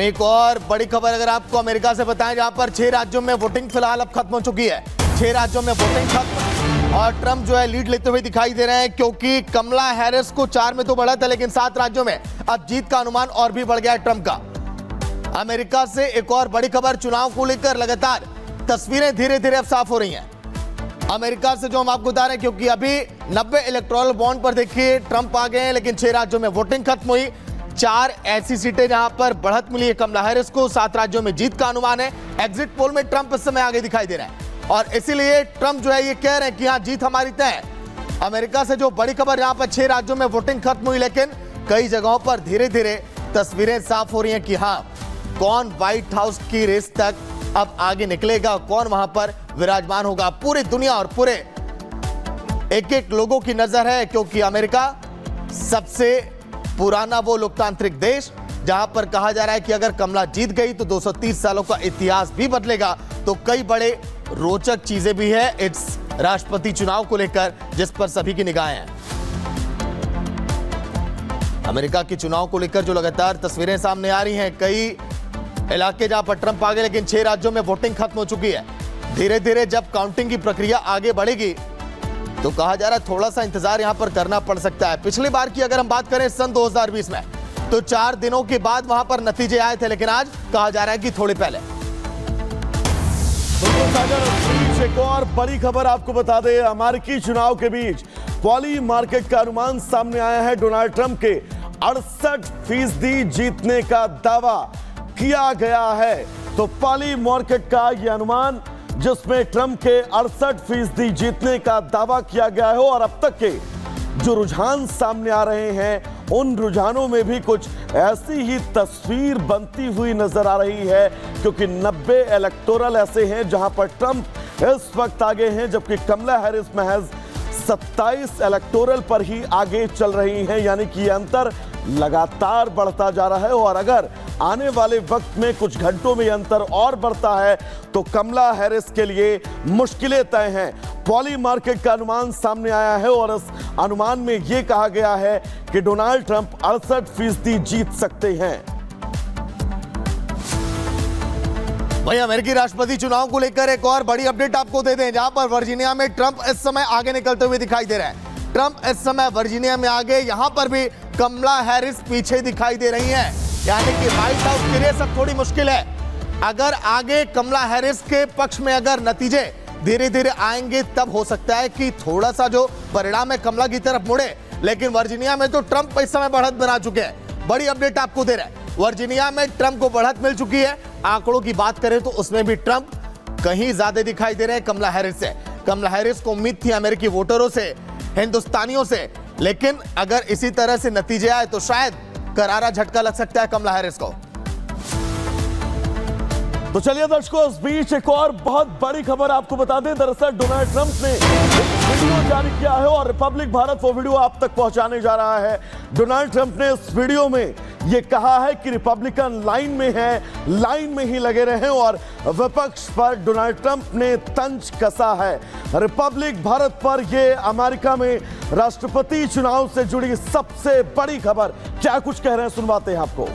वहीं एक और बड़ी खबर अगर आपको अमेरिका से बताएं, जहां पर 6 राज्यों में वोटिंग फिलहाल अब खत्म हो चुकी है। 6 राज्यों में वोटिंग खत्म और ट्रंप जो है लीड लेते हुए दिखाई दे रहे हैं, क्योंकि कमला हैरिस को 4 में तो बढ़ा था, लेकिन 7 राज्यों में अब जीत का अनुमान और भी बढ़ गया है ट्रंप का। अमेरिका से एक और बड़ी खबर, चुनाव को लेकर लगातार तस्वीरें धीरे धीरे अब साफ हो रही हैं अमेरिका से, जो हम आपको बता रहे हैं, क्योंकि अभी 90 इलेक्टोरल बॉन्ड पर देखिए ट्रंप आ गए हैं, लेकिन 6 राज्यों में वोटिंग खत्म हुई। 4 ऐसी सीटें जहां पर बढ़त मिली है कमला हैरिस को, 7 राज्यों में जीत का अनुमान है। एग्जिट पोल में ट्रंप इस समय आगे दिखाई दे रहा है और इसीलिए ट्रंप जो है ये कह रहे हैं कि हाँ, जीत हमारी तय है। अमेरिका से जो बड़ी खबर, यहां पर 6 राज्यों में वोटिंग खत्म हुई, लेकिन कई जगहों पर धीरे धीरे तस्वीरें साफ हो रही हैं कि हाँ, कौन व्हाइट हाउस की रेस तक अब आगे निकलेगा, कौन वहां पर विराजमान होगा। पूरी दुनिया और पूरे एक एक लोगों की नजर है, क्योंकि अमेरिका सबसे पुराना वो लोकतांत्रिक देश, जहां पर कहा जा रहा है कि अगर कमला जीत गई तो 230 सालों का इतिहास भी बदलेगा। तो कई बड़े रोचक चीजें भी है इस राष्ट्रपति चुनाव को लेकर, जिस पर सभी की निगाहें हैं। अमेरिका के चुनाव को लेकर जो लगातार तस्वीरें सामने आ रही हैं, कई इलाके जहां पर ट्रंप आ गए, लेकिन 6 राज्यों में वोटिंग खत्म हो चुकी है। धीरे धीरे जब काउंटिंग की प्रक्रिया आगे बढ़ेगी तो कहा जा रहा है थोड़ा सा इंतजार यहां पर करना पड़ सकता है। पिछली बार की अगर हम बात करें सन 2020 में, तो 4 दिनों के बाद वहां पर नतीजे आए थे, लेकिन आज कहा जा रहा है कि थोड़े पहले। एक और बड़ी खबर आपको बता दें, अमेरिकी चुनाव के बीच पॉली मार्केट का अनुमान सामने आया है। डोनाल्ड ट्रंप के 68% जीतने का दावा किया गया है। तो पॉली मार्केट का यह अनुमान, जिसमें ट्रंप के 68% जीतने का दावा किया गया है, और अब तक के जो रुझान सामने आ रहे हैं, उन रुझानों में भी कुछ ऐसी ही तस्वीर बनती हुई नजर आ रही है, क्योंकि 90 इलेक्टोरल ऐसे हैं जहां पर ट्रंप इस वक्त आगे हैं, जबकि कमला हैरिस महज 27 इलेक्टोरल पर ही आगे चल रही हैं। यानी कि यह अंतर लगातार बढ़ता जा रहा है, और अगर आने वाले वक्त में कुछ घंटों में यह अंतर और बढ़ता है तो कमला हैरिस के लिए मुश्किलें तय हैं। पॉली मार्केट का अनुमान सामने आया है और इस अनुमान में यह कहा गया है कि डोनाल्ड ट्रंप 68% जीत सकते हैं। वहीं अमेरिकी राष्ट्रपति चुनाव को लेकर एक और बड़ी अपडेट आपको दे दें, जहां पर वर्जीनिया में ट्रंप इस समय आगे निकलते हुए दिखाई दे रहे हैं। ट्रंप इस समय वर्जीनिया में आगे, यहां पर भी कमला हैरिस पीछे दिखाई दे रही हैं। यानी कि व्हाइट हाउस के लिए सब थोड़ी मुश्किल है। अगर आगे कमला हैरिस के पक्ष में अगर नतीजे धीरे धीरे आएंगे, तब हो सकता है कि थोड़ा सा जो परिणाम है कमला की तरफ मुड़े, लेकिन वर्जीनिया में तो ट्रंप इस समय बढ़त बना चुके हैं। बड़ी अपडेट आपको दे रहे हैं, वर्जीनिया में ट्रंप को बढ़त मिल चुकी है। आंकड़ों की बात करें तो उसमें भी ट्रंप कहीं ज्यादा दिखाई दे रहे हैं कमला हैरिस से। कमला हैरिस को उम्मीद थी अमेरिकी वोटरों से, हिंदुस्तानियों से, लेकिन अगर इसी तरह से नतीजे आए तो शायद करारा झटका लग सकता है कमला हैरिस को। तो चलिए दर्शकों, इस बीच एक और बहुत बड़ी खबर आपको बता दें। दरअसल डोनाल्ड ट्रंप ने एक वीडियो जारी किया है और रिपब्लिक भारत वो वीडियो आप तक पहुंचाने जा रहा है। डोनाल्ड ट्रंप ने इस वीडियो में ये कहा है कि रिपब्लिकन लाइन में है, लाइन में ही लगे रहे, और विपक्ष पर डोनाल्ड ट्रंप ने तंज कसा है। रिपब्लिक भारत पर यह अमेरिका में राष्ट्रपति चुनाव से जुड़ी सबसे बड़ी खबर। क्या कुछ कह रहे हैं, सुनवाते हैं आपको।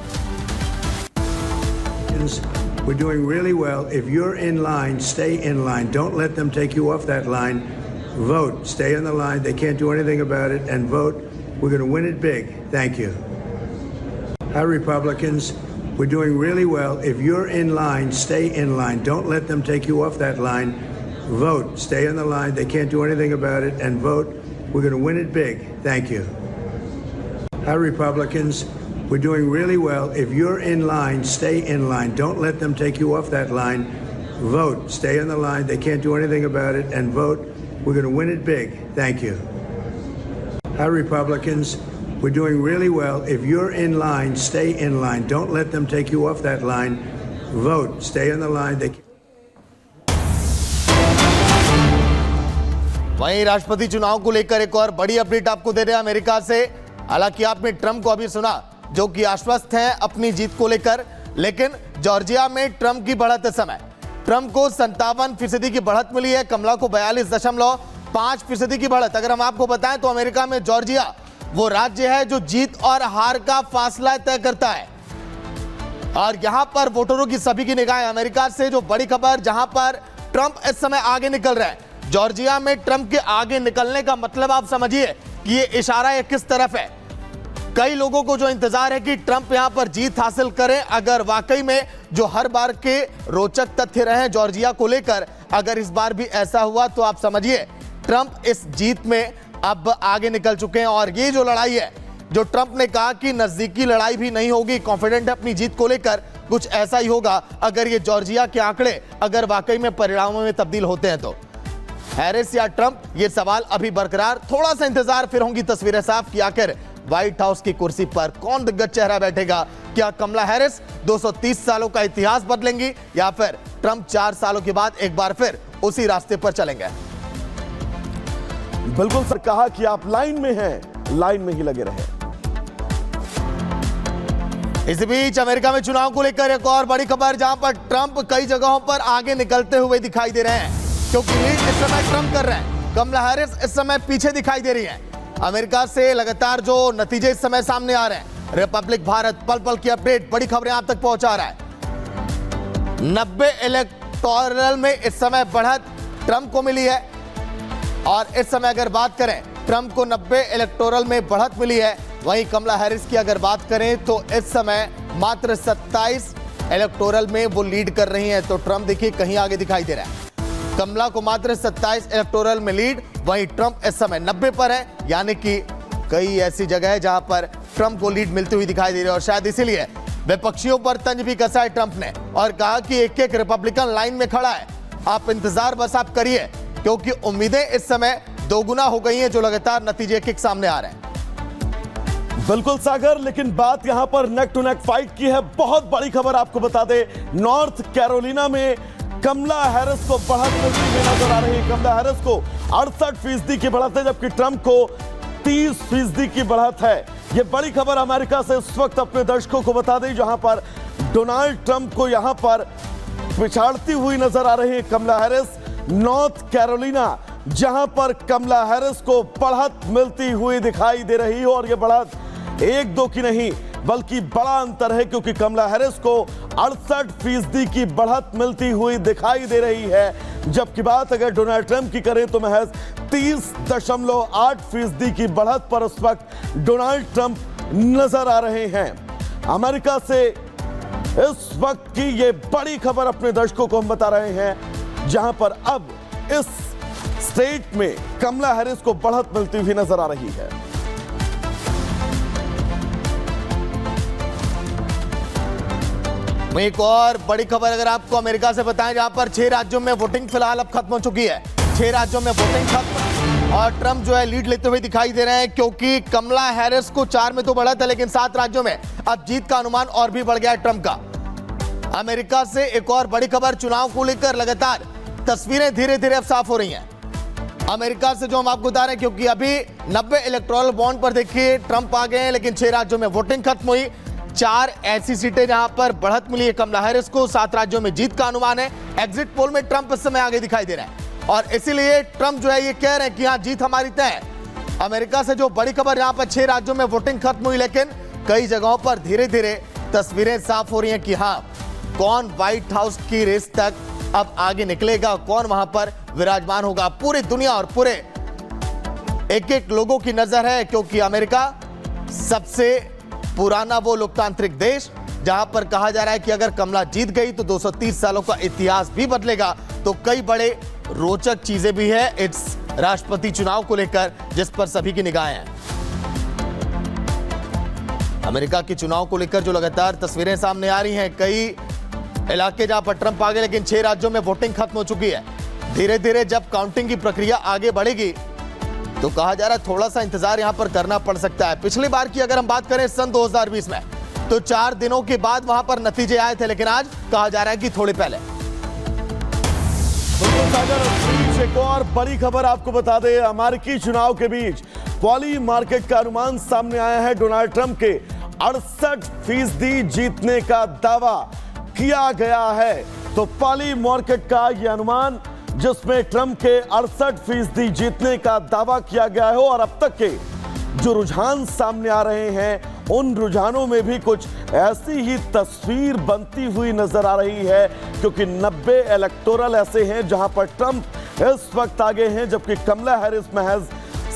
We're doing really well. If you're in line, stay in line. Don't let them take you off that line. Vote. Stay in the line. They can't do anything about it. And vote. We're going to win it big. Thank you. Hi, Republicans. We're doing really well. If you're in line, stay in line. Don't let them take you off that line. Vote. Stay in the line. They can't do anything about it. And vote. We're going to win it big. Thank you. Hi, Republicans. We're doing really well. If you're in line, stay in line. Don't let them take you off that line. Vote. Stay in the line. They can't do anything about it. And vote. We're going to win it big. Thank you. Hi, Republicans. We're doing really well. If you're in line, stay in line. Don't let them take you off that line. Vote. Stay in the line. They वहीं राष्ट्रपति चुनाव को लेकर एक और बड़ी update आपको दे रहे हैं अमेरिका से। हालांकि आपने ट्रंप को अभी सुना, जो कि आश्वस्त हैं अपनी जीत को लेकर, लेकिन जॉर्जिया में ट्रंप की बढ़त इस समय, ट्रंप को 57% की बढ़त मिली है, कमला को 42.5% की बढ़त। अगर हम आपको बताएं तो अमेरिका में जॉर्जिया वो राज्य है जो जीत और हार का फासला तय करता है। और यहां पर वोटरों की सभी की निगाहें अमेरिका से जो बड़ी खबर, जहां पर ट्रंप इस समय आगे निकल रहा है। जॉर्जिया में ट्रंप के आगे निकलने का मतलब आप समझिए कि ये इशारा है किस तरफ है। कई लोगों को जो इंतजार है कि ट्रंप यहां पर जीत हासिल करें। अगर वाकई में जो हर बार के रोचक तथ्य रहे जॉर्जिया को लेकर, अगर इस बार भी ऐसा हुआ तो आप समझिए ट्रंप इस जीत में अब आगे निकल चुके हैं। और ये जो लड़ाई है, जो ट्रंप ने कहा कि नजदीकी लड़ाई भी नहीं होगी, कॉन्फिडेंट है अपनी जीत को लेकर, कुछ ऐसा ही होगा अगर ये जॉर्जिया के आंकड़े अगर वाकई में परिणामों में तब्दील होते हैं तो। हैरिस या ट्रंप, ये सवाल अभी बरकरार। थोड़ा सा इंतजार, फिर होंगी तस्वीरें साफ कि आखिर व्हाइट हाउस की कुर्सी पर कौन दिग्गज चेहरा बैठेगा। क्या कमला हैरिस 230 सालों का इतिहास बदलेंगी या फिर ट्रंप 4 सालों के बाद एक बार फिर उसी रास्ते पर चलेंगे। बिल्कुल सर, कहा कि आप लाइन में हैं, लाइन में ही लगे रहे। इसी बीच अमेरिका में चुनाव को लेकर एक और बड़ी खबर, जहां पर ट्रंप कई जगहों पर आगे निकलते हुए दिखाई दे रहे हैं, क्योंकि लीड इस समय ट्रंप कर रहे हैं। कमला हैरिस इस समय पीछे दिखाई दे रही है। अमेरिका से लगातार जो नतीजे इस समय सामने आ रहे हैं, रिपब्लिक भारत पल पल की अपडेट, बड़ी खबरें आप तक पहुंचा रहा है। 90 इलेक्टोरल में इस समय बढ़त ट्रंप को मिली है। और इस समय अगर बात करें, ट्रंप को 90 इलेक्टोरल में बढ़त मिली है। वहीं कमला हैरिस की अगर बात करें तो इस समय मात्र 27 इलेक्टोरल में वो लीड कर रही हैं। तो ट्रंप देखिए कहीं आगे दिखाई दे रहा है। कमला को मात्र 27 इलेक्टोरल में लीड, वहीं ट्रंप इस समय 90 पर है। यानी कि कई ऐसी जगह है जहां पर ट्रंप को लीड मिलती हुई दिखाई दे रही है। और शायद इसीलिए विपक्षियों पर तंज भी कसा है ट्रंप ने और कहा कि एक एक रिपब्लिकन लाइन में खड़ा है, आप इंतजार बस आप करिए, क्योंकि उम्मीदें इस समय दोगुना हो गई हैं जो लगातार नतीजे के सामने आ रहे हैं। बिल्कुल सागर, लेकिन बात यहां पर नेक टू नेक फाइट की है। बहुत बड़ी खबर आपको बता दे, नॉर्थ कैरोलिना में कमला हैरिस को बढ़त मिलती हुई नजर आ रही है। कमला हैरिस को 68% की बढ़त है, जबकि ट्रंप को 30% की बढ़त है। यह बड़ी खबर अमेरिका से इस वक्त अपने दर्शकों को बता दें, जहां पर डोनाल्ड ट्रंप को यहां पर पिछाड़ती हुई नजर आ रही है कमला हैरिस। नॉर्थ कैरोलिना, जहां पर कमला हैरिस को बढ़त मिलती हुई दिखाई दे रही है। और यह बढ़त 1-2 की नहीं बल्कि बड़ा अंतर है, क्योंकि कमला हैरिस को 68% की बढ़त मिलती हुई दिखाई दे रही है। जबकि बात अगर डोनाल्ड ट्रंप की करें तो महज 30.8% की बढ़त पर इस वक्त डोनाल्ड ट्रंप नजर आ रहे हैं। अमेरिका से इस वक्त की ये बड़ी खबर अपने दर्शकों को हम बता रहे हैं, जहां पर अब इस स्टेट में कमला हैरिस को बढ़त मिलती हुई नजर आ रही है। एक और बड़ी खबर अगर आपको अमेरिका से बताएं, जहां पर 6 राज्यों में वोटिंग फिलहाल अब खत्म हो चुकी है। 6 राज्यों में वोटिंग खत्म और ट्रंप जो है लीड लेते हुए दिखाई दे रहे हैं, क्योंकि कमला हैरिस को 4 में तो बढ़त है, लेकिन 7 राज्यों में अब जीत का अनुमान और भी बढ़ गया है ट्रंप का। अमेरिका से एक और बड़ी खबर, चुनाव को लेकर लगातार तस्वीरें धीरे धीरे अब साफ हो रही हैं। अमेरिका से जो हम आपको बता रहे हैं, क्योंकि अभी 90 इलेक्टोरल बॉन्ड पर देखिए ट्रंप आ गए हैं, लेकिन 6 राज्यों में वोटिंग खत्म हुई। 4 ऐसी सीटें जहां पर बढ़त मिली है कमला हैरिस को, 7 राज्यों में जीत का अनुमान है। एग्जिट पोल में ट्रंप इस समय आगे दिखाई दे रहा है और इसीलिए ट्रंप जो है ये कह रहे हैं कि हाँ जीत हमारी तय है। अमेरिका से जो बड़ी खबर, यहां पर 6 राज्यों में वोटिंग खत्म हुई, लेकिन कई जगहों पर धीरे धीरे तस्वीरें साफ हो रही हैं कि हाँ कौन व्हाइट हाउस की रेस तक अब आगे निकलेगा, कौन वहां पर विराजमान होगा। पूरी दुनिया और पूरे एक एक लोगों की नजर है, क्योंकि अमेरिका सबसे पुराना वो लोकतांत्रिक देश, जहां पर कहा जा रहा है कि अगर कमला जीत गई तो 230 सालों का इतिहास भी बदलेगा। तो कई बड़े रोचक चीजें भी है इस राष्ट्रपति चुनाव को लेकर, जिस पर सभी की निगाहें हैं। अमेरिका के चुनाव को लेकर जो लगातार तस्वीरें सामने आ रही हैं, कई इलाके जहां पर ट्रंप आ गए, लेकिन 6 राज्यों में वोटिंग खत्म हो चुकी है। धीरे धीरे जब काउंटिंग की प्रक्रिया आगे बढ़ेगी तो कहा जा रहा है थोड़ा सा इंतजार यहां पर करना पड़ सकता है। पिछली बार की अगर हम बात करें सन 2020 में, तो 4 दिनों के बाद वहां पर नतीजे आए थे, लेकिन आज कहा जा रहा है कि थोड़े पहले। एक और बड़ी खबर आपको बता दें, अमेरिकी चुनाव के बीच पॉली मार्केट का अनुमान सामने आया है। डोनाल्ड ट्रंप के 68% जीतने का दावा किया गया है। तो पॉली मार्केट का यह अनुमान, जिसमें ट्रंप के 68% जीतने का दावा किया गया है, और अब तक के जो रुझान सामने आ रहे हैं उन रुझानों में भी कुछ ऐसी ही तस्वीर बनती हुई नजर आ रही है, क्योंकि 90 इलेक्टोरल ऐसे हैं जहां पर ट्रंप इस वक्त आगे हैं, जबकि कमला हैरिस महज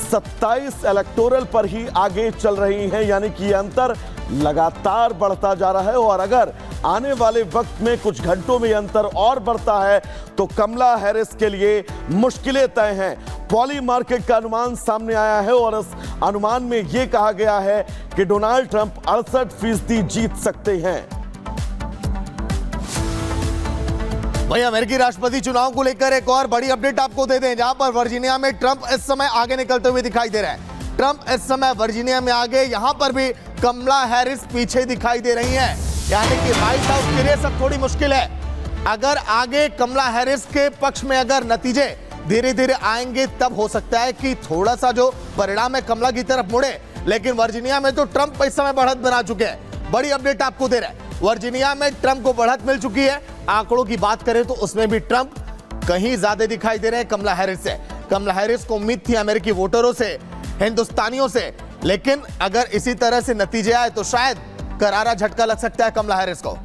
27 इलेक्टोरल पर ही आगे चल रही हैं। यानी कि ये अंतर लगातार बढ़ता जा रहा है और अगर आने वाले वक्त में कुछ घंटों में ये अंतर और बढ़ता है तो कमला हैरिस के लिए मुश्किलें तय हैं। पॉली मार्केट का अनुमान सामने आया है और इस अनुमान में यह कहा गया है कि डोनाल्ड ट्रंप 68% जीत सकते हैं। वहीं अमेरिकी राष्ट्रपति चुनाव को लेकर एक और बड़ी अपडेट आपको दे दें, जहां पर वर्जीनिया में ट्रंप इस समय आगे निकलते हुए दिखाई दे रहे हैं। ट्रंप इस समय वर्जीनिया में आगे, यहां पर भी कमला हैरिस पीछे दिखाई दे रही हैं। यानी कि व्हाइट हाउस के लिए सब थोड़ी मुश्किल है। अगर आगे कमला हैरिस के पक्ष में अगर नतीजे धीरे धीरे आएंगे तब हो सकता है कि थोड़ा सा जो परिणाम है कमला की तरफ मुड़े, लेकिन वर्जीनिया में तो ट्रंप इस समय बढ़त बना चुके हैं। बड़ी अपडेट आपको दे रहे हैं, वर्जीनिया में ट्रंप को बढ़त मिल चुकी है। आंकड़ों की बात करें तो उसमें भी ट्रंप कहीं ज्यादा दिखाई दे रहे हैं कमला हैरिस से। कमला हैरिस को उम्मीद थी अमेरिकी वोटरों से, हिंदुस्तानियों से, लेकिन अगर इसी तरह से नतीजे आए तो शायद करारा झटका लग सकता है कमला हैरिस को।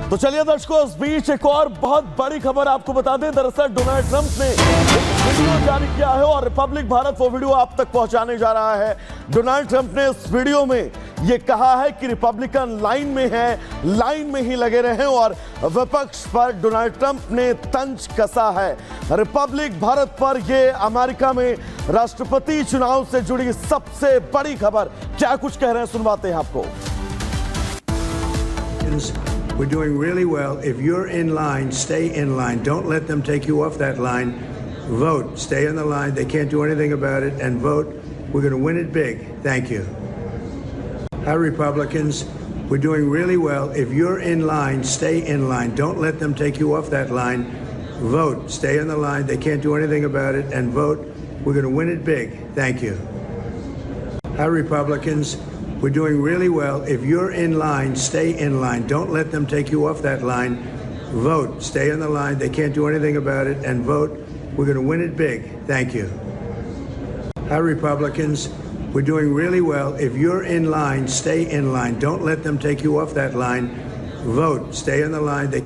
तो चलिए दर्शकों, इस बीच एक और बहुत बड़ी खबर आपको बता दें। दरअसल डोनाल्ड ट्रंप ने एक वीडियो जारी किया है और रिपब्लिक भारत वो वीडियो आप तक पहुंचाने जा रहा है। डोनाल्ड ट्रंप ने इस वीडियो में ये कहा है कि रिपब्लिकन लाइन में है, लाइन में ही लगे रहे और विपक्ष पर डोनाल्ड ट्रंप ने तंज कसा है। रिपब्लिक भारत पर यह अमेरिका में राष्ट्रपति चुनाव से जुड़ी सबसे बड़ी खबर। क्या कुछ कह रहे हैं सुनवाते हैं आपको। We're doing really well. If you're in line, stay in line. Don't let them take you off that line. Vote. Stay in the line. They can't do anything about it. And vote. We're going to win it big. Thank you. Hi, Republicans. We're doing really well. If you're in line, stay in line. Don't let them take you off that line. Vote. Stay in the line. They can't do anything about it. And vote. We're going to win it big. Thank you. Hi, Republicans. We're doing really well. If you're in line, stay in line. Don't let them take you off that line. Vote. Stay in the line. They can't do anything about it. And vote. We're going to win it big. Thank you. Hi, Republicans. We're doing really well. If you're in line, stay in line. Don't let them take you off that line. Vote. Stay in the line. They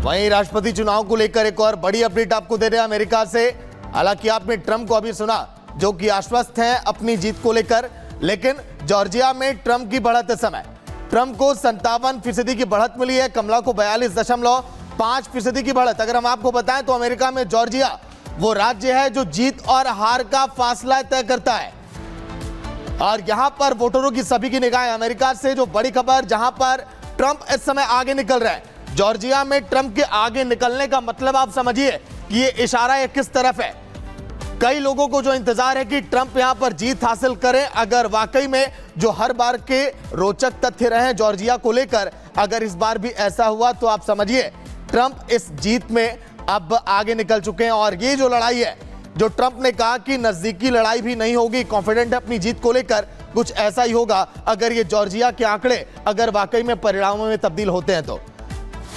वहीं राष्ट्रपति चुनाव को लेकर एक और बड़ी update आपको दे रहे हैं अमेरिका से। हालांकि आपने ट्रंप को अभी सुना जो कि आश्वस्त हैं अपनी जीत को लेकर, लेकिन जॉर्जिया में ट्रंप की बढ़त इस समय, ट्रंप को 57% की बढ़त मिली है, कमला को 42.5% की बढ़त। अगर हम आपको बताएं तो अमेरिका में जॉर्जिया वो राज्य है जो जीत और हार का फासला तय करता है और यहां पर वोटरों की सभी की निगाहें अमेरिका से। जो बड़ी खबर, जहां पर ट्रंप इस समय आगे निकल रहे हैं, जॉर्जिया में ट्रंप के आगे निकलने का मतलब आप समझिए कि ये इशारा ये किस तरफ है। कई लोगों को जो इंतजार है कि ट्रंप यहां पर जीत हासिल करें, अगर वाकई में जो हर बार के रोचक तथ्य रहे जॉर्जिया को लेकर, अगर इस बार भी ऐसा हुआ तो आप समझिए ट्रंप इस जीत में अब आगे निकल चुके हैं। और ये जो लड़ाई है, जो ट्रंप ने कहा कि नजदीकी लड़ाई भी नहीं होगी, कॉन्फिडेंट है अपनी जीत को लेकर, कुछ ऐसा ही होगा अगर ये जॉर्जिया के आंकड़े अगर वाकई में परिणामों में तब्दील होते हैं तो।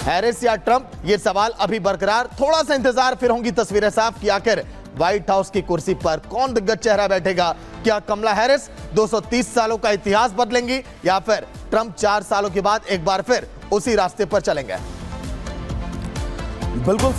हैरिस या ट्रंप, ये सवाल अभी बरकरार। थोड़ा सा इंतजार, फिर होंगी तस्वीरें साफ कि आखिर व्हाइट हाउस की कुर्सी पर कौन दिग्गज चेहरा बैठेगा। क्या कमला हैरिस 230 सालों का इतिहास बदलेंगी या फिर ट्रंप 4 सालों के बाद एक बार फिर उसी रास्ते पर चलेंगे। बिल्कुल।